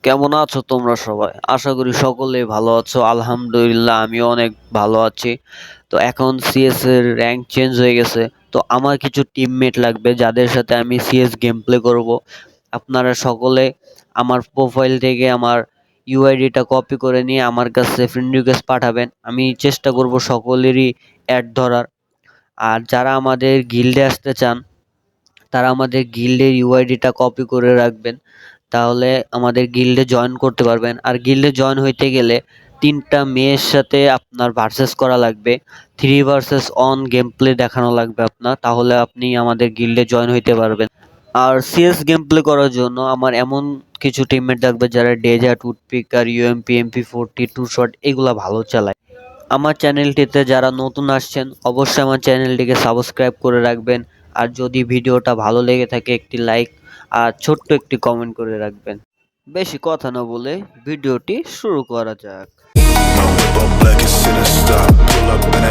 কেমন আছো তোমরা সবাই? আশা করি সকলেই ভালো আছো। আলহামদুলিল্লাহ আমিও অনেক ভালো আছি। তো এখন সিএস এর র‍্যাঙ্ক চেঞ্জ হয়ে গেছে। তো আমার কিছু টিমমেট লাগবে যাদের সাথে আমি সিএস গেম প্লে করব। আপনারা সকলে আমার প্রোফাইল থেকে আমার ইউআইডিটা কপি করে নিয়ে আমার কাছে ফ্রেন্ড রিকোয়েস্ট পাঠাবেন। আমি চেষ্টা করব সকলেরই অ্যাড ধরার। আর যারা আমাদের গিল্ডে আসতে চান তারা আমাদের গিল্ডের ইউআইডিটা কপি করে রাখবেন। তাহলে আমাদের গিল্ডে জয়েন করতে পারবেন। আর গিল্ডে জয়েন হইতে গেলে ৩টা মেয়ের সাথে আপনার ভার্সেস করা লাগবে। 3 ভার্সেস অন গেম প্লে দেখানো লাগবে আপনার। তাহলে আপনি আমাদের গিল্ডে জয়েন হইতে পারবেন। আর সিএস গেম প্লে করার জন্য আমার এমন কিছু টিমমেট লাগবে যারা desert, woodpecker, UMP, MP forty, two shot এগুলা ভালো চালায়। আমার চ্যানেলটিতে যারা নতুন আসছেন অবশ্যই আমার চ্যানেলটিকে সাবস্ক্রাইব করে রাখবেন। আর যদি ভিডিওটা ভালো লেগে থাকে একটি লাইক আর ছোট্ট একটি কমেন্ট করে রাখবেন। বেশি কথা না বলে ভিডিওটি শুরু করা যাক। My whip all black and sinister. Pull up in a